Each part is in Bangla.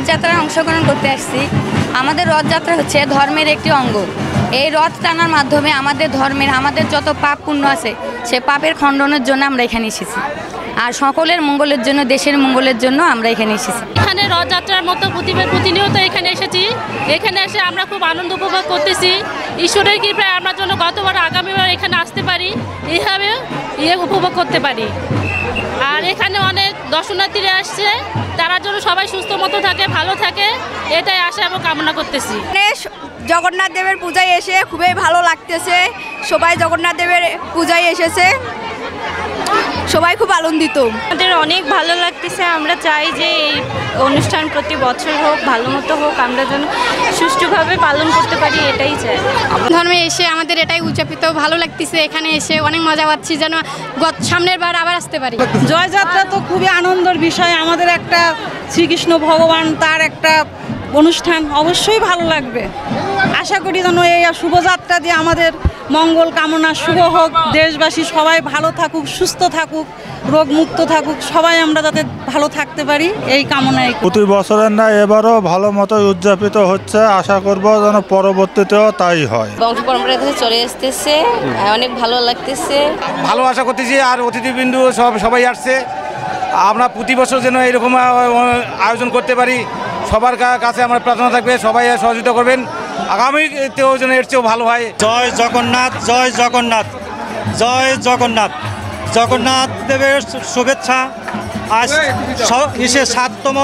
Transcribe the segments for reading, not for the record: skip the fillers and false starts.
রথযাত্রায় অংশগ্রহণ করতে আসছি। আমাদের রথযাত্রা হচ্ছে ধর্মের একটি অঙ্গ। এই রথ টানার মাধ্যমে আমাদের ধর্মের আমাদের যত পাপ পুণ্য আছে সে পাপের খণ্ডনের জন্য আমরা এখানে এসেছি, আর সকলের মঙ্গলের জন্য, দেশের মঙ্গলের জন্য আমরা এখানে এসেছি। এখানে রথযাত্রার মতো প্রতিনিয়ত এখানে এসেছি। এখানে এসে আমরা খুব আনন্দ উপভোগ করতেছি। ঈশ্বরের কৃপায় আমরা যেন গতবার আগামীবার এখানে আসতে পারি, এইভাবে উপভোগ করতে পারি। আর এখানে অনেক দর্শনার্থীরা আসছে, তারা যেন সবাই সুস্থ মতো থাকে, ভালো থাকে, এটাই আশা এবং কামনা করতেছি। জগন্নাথ দেবের পূজায় এসে খুবই ভালো লাগতেছে। সবাই জগন্নাথ দেবের পূজায় এসেছে, সবাই খুব আনন্দিত। আমাদের অনেক ভালো লাগতেছে। আমরা চাই যে এই অনুষ্ঠান প্রতি বছর হোক, ভালো মতো হোক, আমরা যেন সুষ্ঠুভাবে পালন করতে পারি, এটাই চাই। ধর্মে এসে আমাদের এটাই উদযাপিত ভালো লাগতেছে। এখানে এসে অনেক মজা পাচ্ছি, যেন সামনের বার আবার আসতে পারি। জয়যাত্রা তো খুবই আনন্দের বিষয়। আমাদের একটা শ্রীকৃষ্ণ ভগবান, তার একটা অনুষ্ঠান অবশ্যই ভালো লাগবে। আশা করি যেন এই শুভযাত্রা দিয়ে আমাদের মঙ্গল কামনা শুভ হোক, দেশবাসী সবাই ভালো থাকুক, সুস্থ থাকুক, রোগমুক্ত থাকুক, সবাই আমরা যাতে ভালো থাকতে পারি এই কামনায়। প্রতি বছরের না এবারও ভালো মতো উদযাপিত হচ্ছে। আশা করব যেন পরবর্তীতেও তাই হয়। বংশ পরম্পরা থেকে চলে আসতেছে, অনেক ভালো লাগতেছে। ভালো আশা করতেছি। আর অতিথিবৃন্দ সবাই আসছে। আমরা প্রতি বছর যেন এরকম আয়োজন করতে পারি, সবার কাছে আমার প্রার্থনা থাকবে, সবাই সহযোগিতা করবেন। আগামীতেও যেন এর চেয়েও ভালো হয়। জয় জগন্নাথ, জয় জগন্নাথ, জয় জগন্নাথ। জগন্নাথ দেবের শুভেচ্ছা। আজ 7তম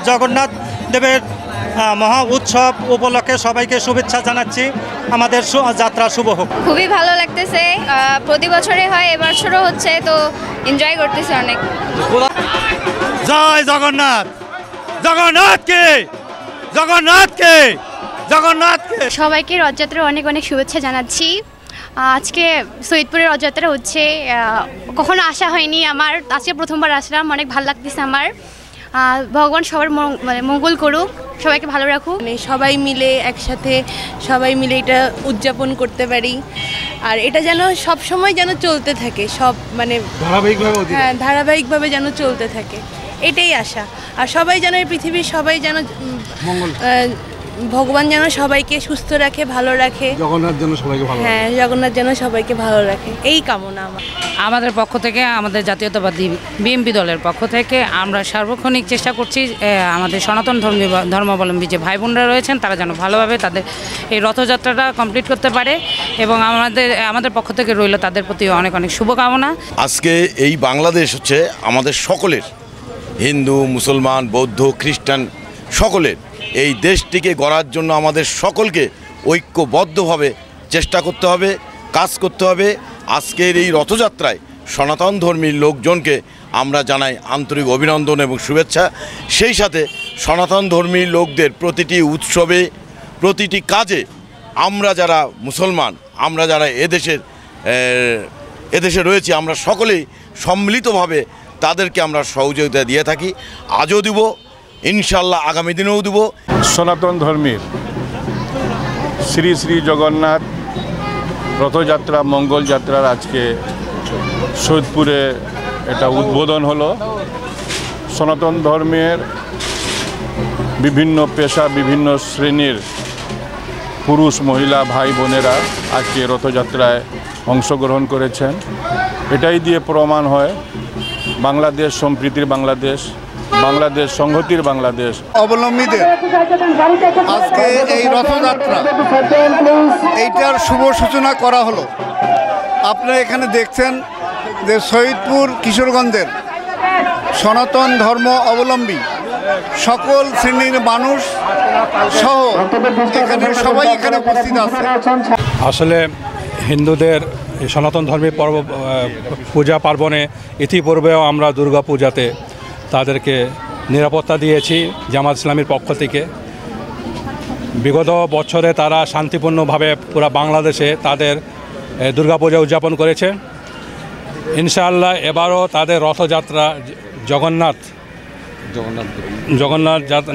জগন্নাথ দেবের মহা উৎসব উপলক্ষে সবাইকে শুভেচ্ছা জানাচ্ছি। আমাদের যাত্রা শুভ হোক। খুবই ভালো লাগতেছে। প্রতি বছরে হয়, এবছরও হচ্ছে, তো এনজয় করতেছি অনেক। জয় জগন্নাথ, জগন্নাথকে, জগন্নাথকে, জগন্নাথকে। সবাইকে রথযাত্রার অনেক অনেক শুভেচ্ছা জানাচ্ছি। আজকে সৈয়দপুরের রথযাত্রা হচ্ছে, কখনো আসা হয়নি আমার, আজকে প্রথমবার আসলাম। অনেক ভালো লাগতেছে আমার। ভগবান সবার মঙ্গল করুক, সবাইকে ভালো রাখুক। সবাই মিলে একসাথে সবাই মিলে এটা উদযাপন করতে পারি, আর এটা যেন সব সময় যেন চলতে থাকে, সব ধারাবাহিকভাবে যেন চলতে থাকে, এটাই আশা। আর সবাই যেন এই পৃথিবীর সবাই যেন ভগবান যেন সবাইকে সুস্থ রাখে, ভালো রাখে। জগন্নাথ যেন সবাইকে ভালো, হ্যাঁ, জগন্নাথ যেন সবাইকে ভালো রাখে, এই কামনা আমার। আমাদের পক্ষ থেকে, আমাদের জাতীয়তাবাদী বিএনপি দলের পক্ষ থেকে আমরা সার্বক্ষণিক চেষ্টা করছি আমাদের সনাতন ধর্মাবলম্বী যে ভাই বোনরা রয়েছেন তারা যেন ভালোভাবে তাদের এই রথযাত্রাটা কমপ্লিট করতে পারে, এবং আমাদের পক্ষ থেকে রইল তাদের প্রতি অনেক অনেক শুভকামনা। আজকে এই বাংলাদেশ হচ্ছে আমাদের সকলের, হিন্দু, মুসলমান, বৌদ্ধ, খ্রিস্টান সকলের। এই দেশটিকে গড়ার জন্য আমাদের সকলকে ঐক্যবদ্ধভাবে চেষ্টা করতে হবে, কাজ করতে হবে। আজকের এই রথযাত্রায় সনাতন ধর্মীর লোকজনকে আমরা জানাই আন্তরিক অভিনন্দন এবং শুভেচ্ছা। সেই সাথে সনাতন ধর্মী লোকদের প্রতিটি উৎসবে, প্রতিটি কাজে আমরা যারা মুসলমান, আমরা যারা এদেশে রয়েছি, আমরা সকলেই সম্মিলিতভাবে তাদেরকে আমরা সহযোগিতা দিয়ে থাকি। আজও দিব, ইনশাল্লাহ আগামী দিনেও দেব। সনাতন ধর্মের শ্রী শ্রী জগন্নাথ রথযাত্রা, মঙ্গল যাত্রার আজকে সৈয়দপুরে এটা উদ্বোধন হলো। সনাতন ধর্মের বিভিন্ন পেশা, বিভিন্ন শ্রেণীর পুরুষ মহিলা ভাই বোনেরা আজকে রথযাত্রায় অংশগ্রহণ করেছেন। এটাই দিয়ে প্রমাণ হয় বাংলাদেশ সম্প্রীতির বাংলাদেশ, বাংলাদেশ সংহতির বাংলাদেশ। অবলম্বীদের আজকে এই রথযাত্রা, এইটার শুভ সূচনা করা হলো। আপনারা এখানে দেখছেন যে সৈয়দপুর কিশোরগঞ্জের সনাতন ধর্ম অবলম্বী সকল শ্রেণীর মানুষ সহ এখানে সবাই এখানে উপস্থিত আছে। আসলে হিন্দুদের সনাতন ধর্মের পূজা পার্বণে ইতিপূর্বেও আমরা দুর্গা পূজাতে তাদেরকে নিরাপত্তা দিয়েছি জামাত ইসলামীর পক্ষ থেকে। বিগত বছরে তারা শান্তিপূর্ণভাবে পুরো বাংলাদেশে তাদের দুর্গাপূজা উদযাপন করেছে। ইনশাআল্লাহ এবারও তাদের রথযাত্রা জগন্নাথ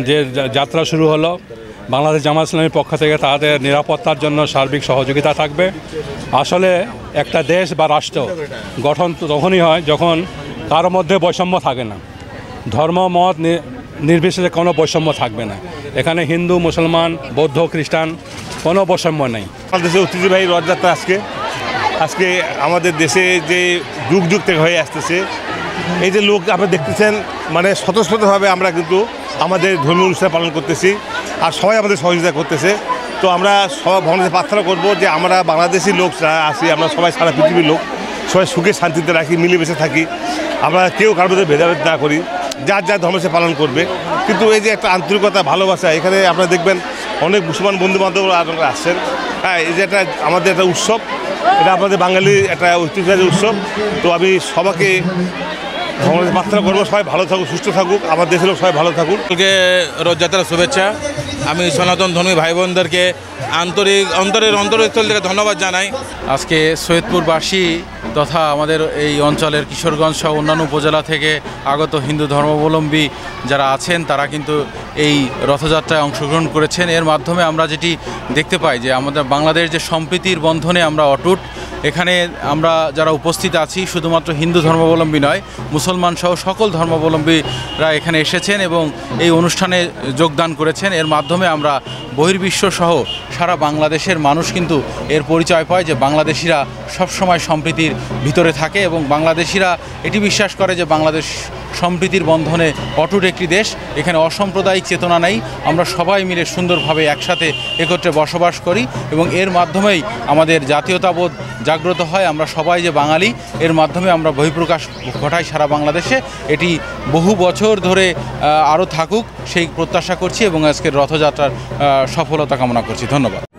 যে যাত্রা শুরু হলো, বাংলাদেশ জামাত ইসলামীর পক্ষ থেকে তাদের নিরাপত্তার জন্য সার্বিক সহযোগিতা থাকবে। আসলে একটা দেশ বা রাষ্ট্র গঠন তখনই হয় যখন কারোর মধ্যে বৈষম্য থাকে না। ধর্ম মত নির্বিশেষে কোনো বৈষম্য থাকবে না। এখানে হিন্দু মুসলমান বৌদ্ধ খ্রিস্টান কোনো বৈষম্য নেই। আমাদের দেশে ঐতিহ্যবাহী রথযাত্রা আজকে আমাদের দেশে যে যুগ যুগ থেকে হয়ে আসতেছে, এই যে লোক আপনারা দেখতেছেন, মানে স্বতঃস্ফূর্তভাবে আমরা কিন্তু আমাদের ধর্মীয় অনুষ্ঠান পালন করতেছি আর সবাই আমাদের সহযোগিতা করতেছে। তো আমরা সব ভগবানের প্রার্থনা করবো যে আমরা বাংলাদেশি লোক যারা আছি, আমরা সবাই সারা পৃথিবীর লোক, সবাই সুখে শান্তিতে রাখি, মিলেমিশে থাকি, আমরা কেউ কারোর মধ্যে ভেদাভেদ না করি, যার যার ধর্ম সে পালন করবে। কিন্তু এই যে একটা আন্তরিকতা ভালোবাসা, এখানে আপনারা দেখবেন অনেক মুসলমান বন্ধুবান্ধব আসছেন। হ্যাঁ, এই যে একটা আমাদের একটা উৎসব, এটা আমাদের বাঙালির একটা ঐতিহ্যবাহী উৎসব। তো আমি সবাইকে ভগবানের প্রার্থনা করবো সবাই ভালো থাকুক, সুস্থ থাকুক, আমার দেশের লোক সবাই ভালো থাকুক। রথযাত্রার শুভেচ্ছা। আমি সনাতন ধর্মী ভাই বোনদেরকে অন্তরস্থল থেকে ধন্যবাদ জানাই। আজকে সৈয়দপুরবাসী তথা আমাদের এই অঞ্চলের কিশোরগঞ্জ সহ অন্যান্য উপজেলা থেকে আগত হিন্দু ধর্মাবলম্বী যারা আছেন তারা কিন্তু এই রথযাত্রায় অংশগ্রহণ করেছেন। এর মাধ্যমে আমরা যেটি দেখতে পাই যে আমাদের বাংলাদেশ যে সম্প্রীতির বন্ধনে আমরা অটুট। এখানে আমরা যারা উপস্থিত আছি শুধুমাত্র হিন্দু ধর্মাবলম্বী নয়, মুসলমান সহ সকল ধর্মাবলম্বীরা এখানে এসেছেন এবং এই অনুষ্ঠানে যোগদান করেছেন। এর মাধ্যমে আমরা বহির্বিশ্ব সহ সারা বাংলাদেশের মানুষ কিন্তু এর পরিচয় পায় যে বাংলাদেশিরা সবসময় সম্প্রীতির ভিতরে থাকে এবং বাংলাদেশিরা এটি বিশ্বাস করে যে বাংলাদেশ সম্প্রীতির বন্ধনে অটুট একটি দেশ। এখানে অসাম্প্রদায়িক চেতনা নেই, আমরা সবাই মিলে সুন্দরভাবে একসাথে একত্রে বসবাস করি এবং এর মাধ্যমেই আমাদের জাতীয়তাবোধ জাগ্রত হয়। আমরা সবাই যে বাঙালি, এর মাধ্যমে আমরা বহিঃপ্রকাশ ঘটাই সারা বাংলাদেশে। এটি বহু বছর ধরে আরও থাকুক সেই প্রত্যাশা করছি এবং আজকের রথযাত্রার সফলতা কামনা করছি। ধন্যবাদ।